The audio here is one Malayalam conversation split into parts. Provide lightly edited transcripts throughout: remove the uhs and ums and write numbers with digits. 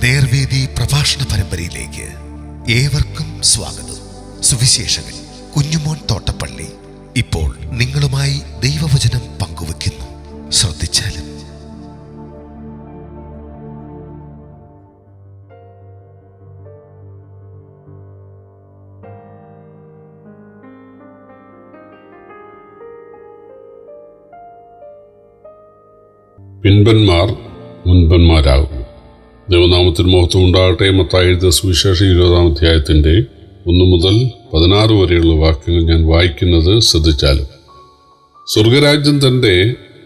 നേർവേദി പ്രഭാഷണ പരമ്പരയിലേക്ക് ഏവർക്കും സ്വാഗതം. സുവിശേഷകൻ കുഞ്ഞുമോൻ തോട്ടപ്പള്ളി ഇപ്പോൾ നിങ്ങളുമായി ദൈവവചനം പങ്കുവെക്കുന്നു. ശ്രദ്ധിച്ചാലും. പിൻപന്മാർ മുൻപന്മാരാകും. ദൈവനാമത്തിന് മഹത്വം ഉണ്ടാകട്ടെ. മത്തായി എഴുതിയ സുവിശേഷം 20-ാം അധ്യായത്തിൻ്റെ 1 മുതൽ 16 വരെയുള്ള വാക്യങ്ങൾ ഞാൻ വായിക്കുന്നത് ശ്രദ്ധിച്ചാലും. സ്വർഗരാജ്യം തൻ്റെ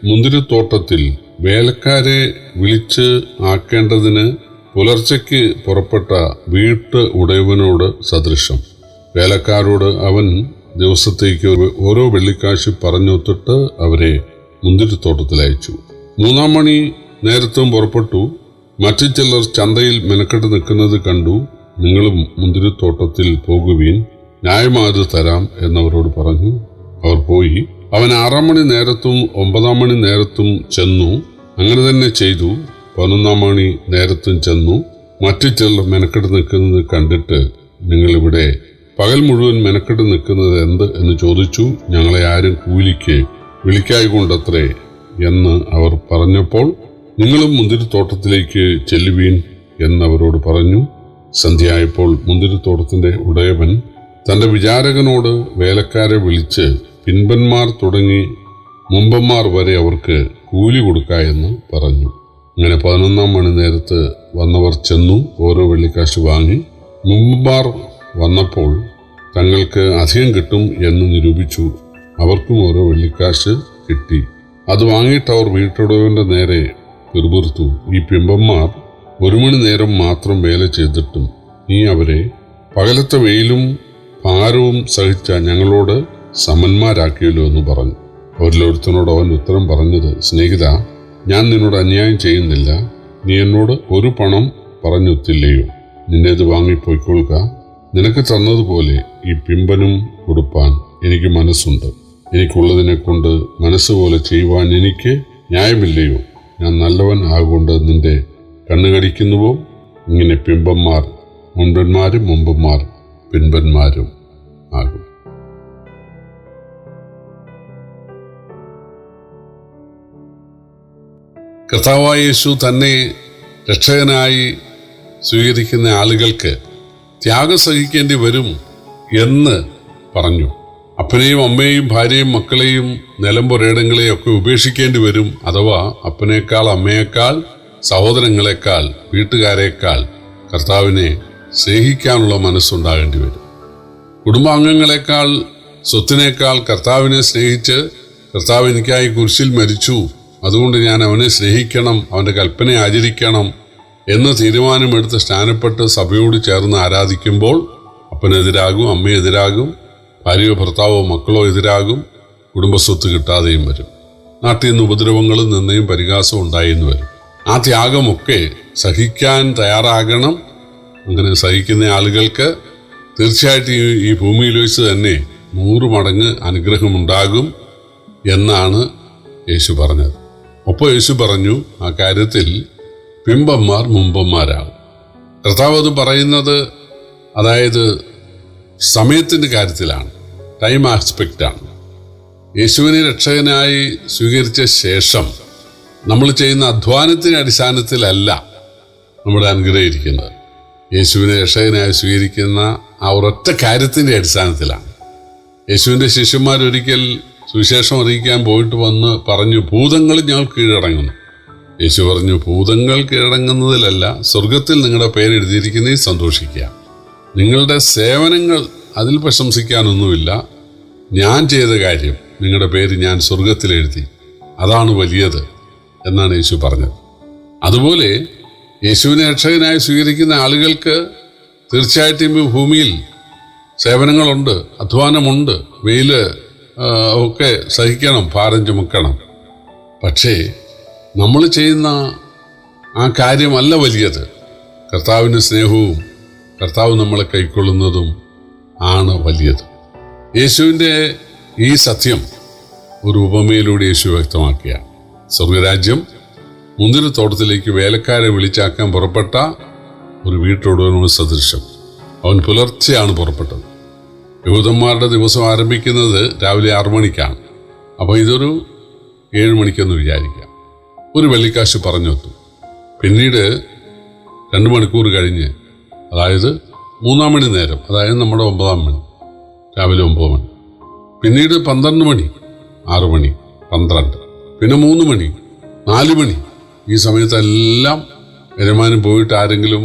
മുന്തിരിത്തോട്ടത്തിൽ വേലക്കാരെ വിളിച്ച് ആക്കേണ്ടതിന് പുലർച്ചയ്ക്ക് പുറപ്പെട്ട വീട്ട് ഉടയവനോട് സദൃശം. വേലക്കാരോട് അവൻ ദിവസത്തേക്ക് ഓരോ വെള്ളിക്കാശ് പറഞ്ഞൊത്തിട്ട് അവരെ മുന്തിരിത്തോട്ടത്തിൽ അയച്ചു. 3-ാം മണി നേരത്തും പുറപ്പെട്ടു. മറ്റു ചിലർ ചന്തയിൽ മെനക്കെട്ട് നിൽക്കുന്നത് കണ്ടു. നിങ്ങളും മുന്തിരിത്തോട്ടത്തിൽ പോകുവീൻ, ന്യായമായത് തരാം എന്നവരോട് പറഞ്ഞു. അവർ പോയി. അവൻ 6-ാം മണി നേരത്തും 9-ാം മണി നേരത്തും ചെന്നു. അങ്ങനെ തന്നെ ചെയ്തു. 11-ാം മണി നേരത്തും ചെന്നു. മറ്റു ചിലർ മെനക്കെട്ട് നിൽക്കുന്നത് കണ്ടിട്ട്, നിങ്ങളിവിടെ പകൽ മുഴുവൻ മെനക്കെട്ട് നിൽക്കുന്നത് എന്ത് എന്ന് ചോദിച്ചു. ഞങ്ങളെ ആരും കൂലിക്ക് വിളിക്കായികൊണ്ടത്രേ എന്ന് അവർ പറഞ്ഞപ്പോൾ, നിങ്ങളും മുന്തിരിത്തോട്ടത്തിലേക്ക് ചെല്ലുവീൻ എന്നവരോട് പറഞ്ഞു. സന്ധ്യയായപ്പോൾ മുന്തിരിത്തോട്ടത്തിന്റെ ഉടയവൻ തന്റെ വിചാരകനോട് വേലക്കാരെ വിളിച്ച്, പിൻപന്മാർ തുടങ്ങി മുമ്പന്മാർ വരെ അവർക്ക് കൂലി കൊടുക്ക എന്ന് പറഞ്ഞു. അങ്ങനെ 11-ാം മണി നേരത്ത് വന്നവർ ചെന്നു ഓരോ വെള്ളിക്കാശ് വാങ്ങി. മുമ്പന്മാർ വന്നപ്പോൾ തങ്ങൾക്ക് അധികം കിട്ടും എന്ന് നിരൂപിച്ചു. അവർക്കും ഓരോ വെള്ളിക്കാശ് കിട്ടി. അത് വാങ്ങിയിട്ട് അവർ വീട്ടുടയവന്റെ നേരെ പിറുപിറുത്തു, ഈ പിമ്പന്മാർ 1 മണി നേരം മാത്രം വേല ചെയ്തിട്ടും നീ അവരെ പകലത്തെ വെയിലും ഭാരവും സഹിച്ച ഞങ്ങളോട് സമന്മാരാക്കിയല്ലോ എന്ന് പറഞ്ഞു. അവരിലൊരുത്തനോട് അവൻ ഉത്തരം പറഞ്ഞത്, സ്നേഹിത, ഞാൻ നിന്നോട് അന്യായം ചെയ്യുന്നില്ല. നീ എന്നോട് 1 പണം പറഞ്ഞൊത്തില്ലയോ? നിന്നേത് വാങ്ങിപ്പോയിക്കൊള്ളുക. നിനക്ക് തന്നതുപോലെ ഈ പിമ്പനും കൊടുപ്പാൻ എനിക്ക് മനസ്സുണ്ട്. എനിക്കുള്ളതിനെ കൊണ്ട് മനസ്സുപോലെ ചെയ്യുവാൻ എനിക്ക് ന്യായമില്ലയോ? ഞാൻ നല്ലവൻ ആകൊണ്ട് നിന്റെ കണ്ണുകടിക്കുന്നുവോ? ഇങ്ങനെ പിമ്പന്മാർ മുൻപന്മാരും മുമ്പന്മാർ പിൻപന്മാരും ആകും. കർത്താവായ യേശു തന്നെ രക്ഷകനായി സ്വീകരിക്കുന്ന ആളുകൾക്ക് ത്യാഗം സഹിക്കേണ്ടി വരും എന്ന് പറഞ്ഞു. അപ്പനെയും അമ്മയെയും ഭാര്യയും മക്കളെയും നിലംപൊരയിടങ്ങളെയും ഒക്കെ ഉപേക്ഷിക്കേണ്ടി വരും. അഥവാ അപ്പനേക്കാൾ, അമ്മയേക്കാൾ, സഹോദരങ്ങളെക്കാൾ, വീട്ടുകാരേക്കാൾ കർത്താവിനെ സ്നേഹിക്കാനുള്ള മനസ്സുണ്ടാകേണ്ടി വരും. കുടുംബാംഗങ്ങളെക്കാൾ, സ്വത്തിനേക്കാൾ കർത്താവിനെ സ്നേഹിച്ച്, കർത്താവ് എനിക്കായി കുരിശിൽ മരിച്ചു, അതുകൊണ്ട് ഞാൻ അവനെ സ്നേഹിക്കണം, അവൻ്റെ കൽപ്പന ആചരിക്കണം എന്ന് തീരുമാനമെടുത്ത് സ്നാനപ്പെട്ട് സഭയോട് ചേർന്ന് ആരാധിക്കുമ്പോൾ അപ്പനെതിരാകും, അമ്മയെതിരാകും, ഭാര്യയോ ഭർത്താവോ മക്കളോ എതിരാകും. കുടുംബസ്വത്ത് കിട്ടാതെയും വരും. നാട്ടിൽ നിന്ന് ഉപദ്രവങ്ങളും നിന്നയും പരിഹാസവും ഉണ്ടായെന്ന് വരും. ആ ത്യാഗമൊക്കെ സഹിക്കാൻ തയ്യാറാകണം. അങ്ങനെ സഹിക്കുന്ന ആളുകൾക്ക് തീർച്ചയായിട്ടും ഈ ഭൂമിയിൽ വെച്ച് തന്നെ 100 മടങ്ങ് അനുഗ്രഹമുണ്ടാകും എന്നാണ് യേശു പറഞ്ഞത്. ഒപ്പം യേശു പറഞ്ഞു, ആ കാര്യത്തിൽ പിമ്പന്മാർ മുമ്പന്മാരാകും. കർത്താവ് അത് പറയുന്നത് അതായത് സമയത്തിൻ്റെ കാര്യത്തിലാണ്, ടൈം ആസ്പെക്റ്റാണ്. യേശുവിനെ രക്ഷകനായി സ്വീകരിച്ച ശേഷം നമ്മൾ ചെയ്യുന്ന അധ്വാനത്തിൻ്റെ അടിസ്ഥാനത്തിലല്ല നമ്മുടെ അനുഗ്രഹിക്കുന്നത്. യേശുവിനെ രക്ഷകനായി സ്വീകരിക്കുന്ന ആ ഒരൊറ്റ കാര്യത്തിൻ്റെ അടിസ്ഥാനത്തിലാണ്. യേശുവിൻ്റെ ശിഷ്യന്മാരൊരിക്കൽ സുവിശേഷം അറിയിക്കാൻ പോയിട്ട് വന്ന് പറഞ്ഞു, ഭൂതങ്ങൾ ഞങ്ങൾ കീഴടങ്ങുന്നു. യേശു പറഞ്ഞു, ഭൂതങ്ങൾ കീഴടങ്ങുന്നതിലല്ല, സ്വർഗത്തിൽ നിങ്ങളുടെ പേരെഴുതിയിരിക്കുന്നതിൽ സന്തോഷിക്കുക. നിങ്ങളുടെ സേവനങ്ങൾ അതിൽ പ്രശംസിക്കാനൊന്നുമില്ല. ഞാൻ ചെയ്ത കാര്യം, നിങ്ങളുടെ പേര് ഞാൻ സ്വർഗത്തിലെഴുതി, അതാണ് വലിയത് എന്നാണ് യേശു പറഞ്ഞത്. അതുപോലെ യേശുവിനെ രക്ഷകനായി സ്വീകരിക്കുന്ന ആളുകൾക്ക് തീർച്ചയായിട്ടും ഈ ഭൂമിയിൽ സേവനങ്ങളുണ്ട്, അധ്വാനമുണ്ട്, വെയിൽ ഒക്കെ സഹിക്കണം, ഭാരം ചുമക്കണം. പക്ഷേ നമ്മൾ ചെയ്യുന്ന ആ കാര്യമല്ല വലിയത്. കർത്താവിൻ്റെ സ്നേഹവും കർത്താവ് നമ്മളെ കൈക്കൊള്ളുന്നതും ആണ് വലിയത്. യേശുവിൻ്റെ ഈ സത്യം ഒരു ഉപമയിലൂടെ യേശു വ്യക്തമാക്കിയ സ്വർഗരാജ്യം മുന്തിരിത്തോട്ടത്തിലേക്ക് വേലക്കാരെ വിളിച്ചാക്കാൻ പുറപ്പെട്ട ഒരു വീട്ടുടമയുടെ സദൃശം. അവൻ പുലർച്ചെയാണ് പുറപ്പെട്ടത്. യഹൂദന്മാരുടെ ദിവസം ആരംഭിക്കുന്നത് രാവിലെ 6 മണിക്കാണ്. അപ്പോൾ ഇതൊരു 7 മണിക്കെന്ന് വിചാരിക്കാം. ഒരു വെള്ളിക്കാശ് പറഞ്ഞൊത്തു. പിന്നീട് 2 മണിക്കൂർ കഴിഞ്ഞ്, അതായത് 3-ാം മണി നേരം, അതായത് നമ്മുടെ 9-ാം മണി, രാവിലെ 9 മണി. പിന്നീട് 12 മണി, 6 മണി, 12, പിന്നെ 3 മണി, 4 മണി. ഈ സമയത്തെല്ലാം യജമാനൻ പോയിട്ട് ആരെങ്കിലും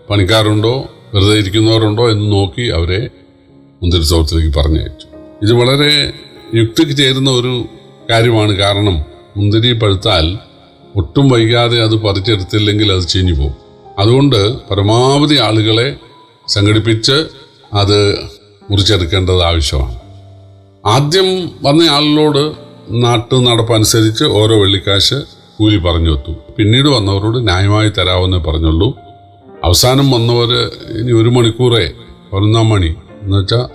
പണിക്കാരുണ്ടോ, വെറുതെ ഇരിക്കുന്നവരുണ്ടോ എന്ന് നോക്കി അവരെ മുന്തിരിത്തോട്ടത്തിലേക്ക് പറഞ്ഞയച്ചു. ഇത് വളരെ യുക്തിക്ക് ചേരുന്ന ഒരു കാര്യമാണ്. കാരണം മുന്തിരി പഴുത്താൽ ഒട്ടും വൈകാതെ അത് പറിച്ചെടുത്തില്ലെങ്കിൽ അത് ചീഞ്ഞു പോകും. അതുകൊണ്ട് പരമാവധി ആളുകളെ സംഘടിപ്പിച്ച് അത് മുറിച്ചെടുക്കേണ്ടത് ആവശ്യമാണ്. ആദ്യം വന്ന ആളിനോട് നാട്ടു നടപ്പനുസരിച്ച് ഓരോ വെള്ളിക്കാശ് കൂലി പറഞ്ഞു വെത്തു. പിന്നീട് വന്നവരോട് ന്യായമായി തരാമെന്നേ പറഞ്ഞുള്ളൂ. അവസാനം വന്നവർ ഇനി 1 മണിക്കൂറേ, 11-ാം മണി എന്ന് വെച്ചാൽ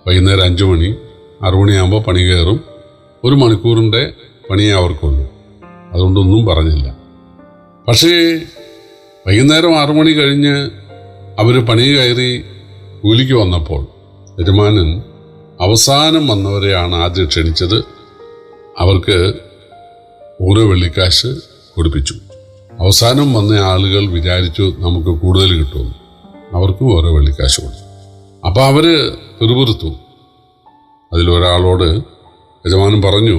വൈകുന്നേരം 5 മണി, 6 മണിയാകുമ്പോൾ പണി കയറും. 1 മണിക്കൂറിൻ്റെ പണിയേ അവർക്കുള്ളൂ. അതുകൊണ്ടൊന്നും പറഞ്ഞില്ല. പക്ഷേ വൈകുന്നേരം 6 മണി കഴിഞ്ഞ് അവർ പണി കയറി കൂലിക്ക് വന്നപ്പോൾ യജമാനൻ അവസാനം വന്നവരെയാണ് ആദ്യം ക്ഷണിച്ചത്. അവർക്ക് ഓരോ വെള്ളിക്കാശ് കൊടുപ്പിച്ചു. അവസാനം വന്ന ആളുകൾ വിചാരിച്ചു നമുക്ക് കൂടുതൽ കിട്ടുമെന്ന്. അവർക്കും ഓരോ വെള്ളിക്കാശ് കൊടുത്തു. അപ്പോൾ അവർ പിറുപിറുത്തു. അതിലൊരാളോട് യജമാനൻ പറഞ്ഞു,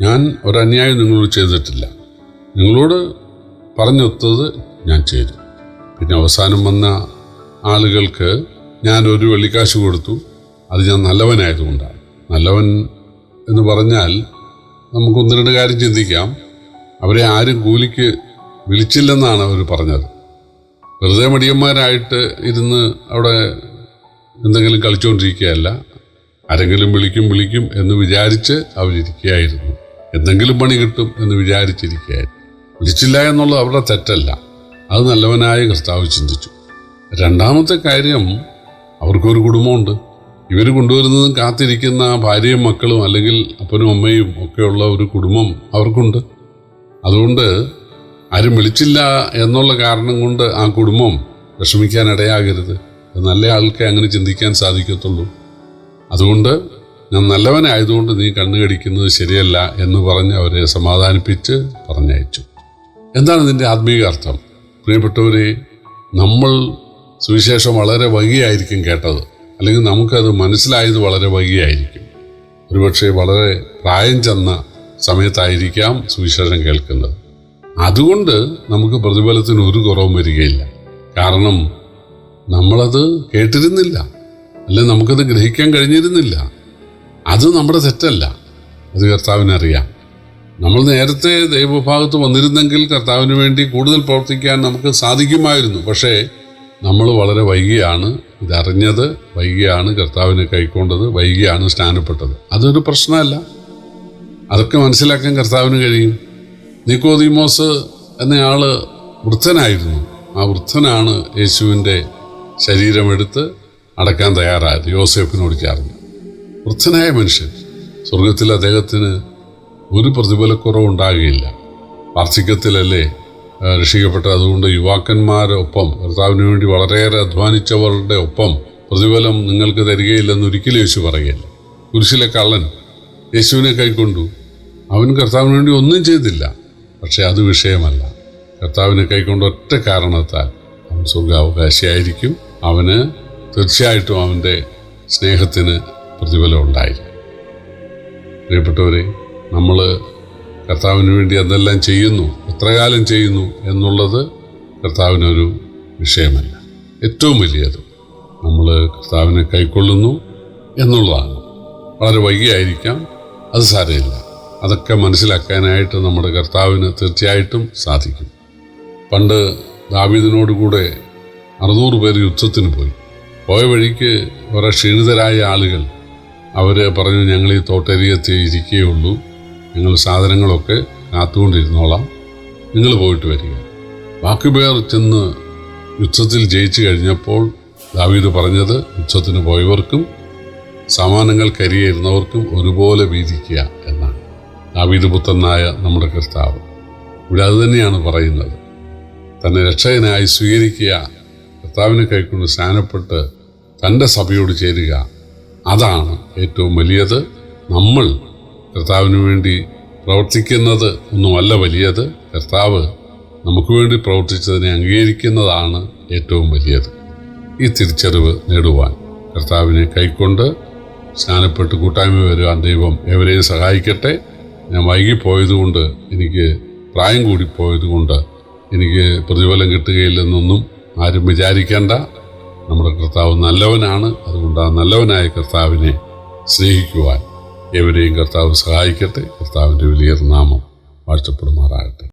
ഞാൻ ഒരന്യായം നിങ്ങളോട് ചെയ്തിട്ടില്ല. നിങ്ങളോട് പറഞ്ഞൊത്തത് ഞാൻ ചെയ്തു. പിന്നെ അവസാനം വന്ന ആളുകൾക്ക് ഞാൻ ഒരു വെള്ളിക്കാശ് കൊടുത്തു. അത് ഞാൻ നല്ലവനായതുകൊണ്ടാണ്. നല്ലവൻ എന്ന് പറഞ്ഞാൽ നമുക്ക് 1-2 കാര്യം ചിന്തിക്കാം. അവരെ ആരും കൂലിക്ക് വിളിച്ചില്ലെന്നാണ് അവർ പറഞ്ഞത്. വെറുതെ മടിയന്മാരായിട്ട് ഇരുന്ന് അവിടെ എന്തെങ്കിലും കളിച്ചുകൊണ്ടിരിക്കുകയല്ല. ആരെങ്കിലും വിളിക്കും എന്ന് വിചാരിച്ച് അവരിയ്ക്കുകയായിരുന്നു. എന്തെങ്കിലും പണി കിട്ടും എന്ന് വിചാരിച്ചിരിക്കുകയായിരുന്നു. വിളിച്ചില്ല എന്നുള്ളത് അവരുടെ തെറ്റല്ല. അത് നല്ലവനായ കർത്താവ് ചിന്തിച്ചു. രണ്ടാമത്തെ കാര്യം, അവർക്കൊരു കുടുംബമുണ്ട്. ഇവർ കൊണ്ടുവരുന്നതും കാത്തിരിക്കുന്ന ഭാര്യയും മക്കളും അല്ലെങ്കിൽ അപ്പനും അമ്മയും ഒക്കെയുള്ള ഒരു കുടുംബം അവർക്കുണ്ട്. അതുകൊണ്ട് ആരും വിളിച്ചില്ല എന്നുള്ള കാരണം കൊണ്ട് ആ കുടുംബം വിഷമിക്കാനിടയാകരുത്. നല്ല ആൾക്ക് അങ്ങനെ ചിന്തിക്കാൻ സാധിക്കത്തുള്ളൂ. അതുകൊണ്ട് ഞാൻ നല്ലവനായതുകൊണ്ട് നീ കണ്ണുകടിക്കുന്നത് ശരിയല്ല എന്ന് പറഞ്ഞ് അവരെ സമാധാനിപ്പിച്ച് പറഞ്ഞയച്ചു. എന്താണ് ഇതിൻ്റെ ആത്മീയ അർത്ഥം? പ്രിയപ്പെട്ടവരെ, നമ്മൾ സുവിശേഷം വളരെ വൈകിയായിരിക്കും കേട്ടത്, അല്ലെങ്കിൽ നമുക്കത് മനസ്സിലായത് വളരെ വൈകിയായിരിക്കും. ഒരുപക്ഷെ വളരെ പ്രായം ചെന്ന സമയത്തായിരിക്കാം സുവിശേഷം കേൾക്കുന്നത്. അതുകൊണ്ട് നമുക്ക് പ്രതിഫലത്തിന് ഒരു കുറവും വരികയില്ല. കാരണം നമ്മളത് കേട്ടിരുന്നില്ല, അല്ലെങ്കിൽ നമുക്കത് ഗ്രഹിക്കാൻ കഴിഞ്ഞിരുന്നില്ല. അത് നമ്മുടെ തെറ്റല്ല, അത് കർത്താവിനറിയാം. നമ്മൾ നേരത്തെ ദൈവഭാഗത്ത് വന്നിരുന്നെങ്കിൽ കർത്താവിന് വേണ്ടി കൂടുതൽ പ്രവർത്തിക്കാൻ നമുക്ക് സാധിക്കുമായിരുന്നു. പക്ഷേ നമ്മൾ വളരെ വൈകിയാണ് ഇതറിഞ്ഞത്, വൈകിയാണ് കർത്താവിനെ കൈക്കൊണ്ടത്, വൈകിയാണ് സ്നാനപ്പെട്ടത്. അതൊരു പ്രശ്നമല്ല, അതൊക്കെ മനസ്സിലാക്കാൻ കർത്താവിന് കഴിയും. നിക്കോദീമോസ് എന്നയാൾ വൃദ്ധനായിരുന്നു. ആ വൃദ്ധനാണ് യേശുവിൻ്റെ ശരീരമെടുത്ത് അടക്കാൻ തയ്യാറായത്, യോസേഫിനോട് ചേർന്ന്. വൃദ്ധനായ മനുഷ്യൻ, സ്വർഗത്തിൽ അദ്ദേഹത്തിന് ഒരു പ്രതിഫലക്കുറവും ഉണ്ടാകുകയില്ല. വാർദ്ധക്യത്തിലല്ലേ രക്ഷിക്കപ്പെട്ടത്. അതുകൊണ്ട് യുവാക്കന്മാരൊപ്പം, കർത്താവിന് വേണ്ടി വളരെയേറെ അധ്വാനിച്ചവരുടെ ഒപ്പം പ്രതിഫലം നിങ്ങൾക്ക് തരികയില്ലെന്ന് ഒരിക്കലും യേശു പറയുകയില്ല. കുരിശിലെ കള്ളൻ യേശുവിനെ കൈക്കൊണ്ടു. അവൻ കർത്താവിന് വേണ്ടി ഒന്നും ചെയ്തില്ല. പക്ഷെ അത് വിഷയമല്ല. കർത്താവിനെ കൈക്കൊണ്ട് ഒറ്റ കാരണത്താൽ അവൻ സ്വർഗാവകാശിയായിരിക്കും. അവന് തീർച്ചയായിട്ടും അവൻ്റെ സ്നേഹത്തിന് പ്രതിഫലം ഉണ്ടായിരിക്കും. പ്രിയപ്പെട്ടവരെ, നമ്മൾ കർത്താവിന് വേണ്ടി എന്തെല്ലാം ചെയ്യുന്നു, എത്ര കാലം ചെയ്യുന്നു എന്നുള്ളത് കർത്താവിനൊരു വിഷയമല്ല. ഏറ്റവും വലിയത് നമ്മൾ കർത്താവിനെ കൈക്കൊള്ളുന്നു എന്നുള്ളതാണ്. വളരെ വൈകിയായിരിക്കാം, അത് സാരമില്ല. അതൊക്കെ മനസ്സിലാക്കാനായിട്ട് നമ്മുടെ കർത്താവിന് തീർച്ചയായിട്ടും സാധിക്കും. പണ്ട് ദാവീദിനോടുകൂടെ 600 പേർ യുദ്ധത്തിന് പോയ വഴിക്ക് കുറെ ക്ഷീണിതരായ ആളുകൾ അവർ പറഞ്ഞു, ഞങ്ങൾ ഈ തോട്ടരിയത്ത് ഇരിക്കുകയുള്ളൂ, ഞങ്ങൾ സാധനങ്ങളൊക്കെ കാത്തുകൊണ്ടിരുന്നോളാം, നിങ്ങൾ പോയിട്ട് വരിക. ബാക്കി പേർ ചെന്ന് യുദ്ധത്തിൽ ജയിച്ചു കഴിഞ്ഞപ്പോൾ ദാവീദ് പറഞ്ഞത്, യുദ്ധത്തിന് പോയവർക്കും സാമാനങ്ങൾ കരിയിരുന്നവർക്കും ഒരുപോലെ വീതിക്കുക എന്നാണ്. ദാവീദ് പുത്രനായ നമ്മുടെ കർത്താവ് ഇവിടെ അത് തന്നെയാണ് പറയുന്നത്. തന്നെ രക്ഷകനായി സ്വീകരിക്കുക, കർത്താവിനെ കൈക്കൊണ്ട് സ്നാനപ്പെട്ട് തൻ്റെ സഭയോട് ചേരുക, അതാണ് ഏറ്റവും വലിയത്. നമ്മൾ കർത്താവിന് വേണ്ടി പ്രവർത്തിക്കുന്നത് ഒന്നുമല്ല വലിയത്. കർത്താവ് നമുക്ക് വേണ്ടി പ്രവർത്തിച്ചതിനെ അംഗീകരിക്കുന്നതാണ് ഏറ്റവും വലിയത്. ഈ തിരിച്ചറിവ് നേടുവാൻ കർത്താവിനെ കൈക്കൊണ്ട് സ്നാനപ്പെട്ട് കൂട്ടായ്മ വരുവാൻ ദൈവം എവരെയും സഹായിക്കട്ടെ. ഞാൻ വൈകിപ്പോയതുകൊണ്ട്, എനിക്ക് പ്രായം കൂടിപ്പോയതുകൊണ്ട് എനിക്ക് പ്രതിഫലം കിട്ടുകയില്ലെന്നൊന്നും ആരും വിചാരിക്കേണ്ട. നമ്മുടെ കർത്താവ് നല്ലവനാണ്. അതുകൊണ്ട് ആ നല്ലവനായ കർത്താവിനെ സ്നേഹിക്കുവാൻ എവരെയും കർത്താവ് സഹായിക്കട്ടെ. കർത്താവിൻ്റെ വലിയ നാമം വാഴ്ത്തപ്പെടുമാറാകട്ടെ.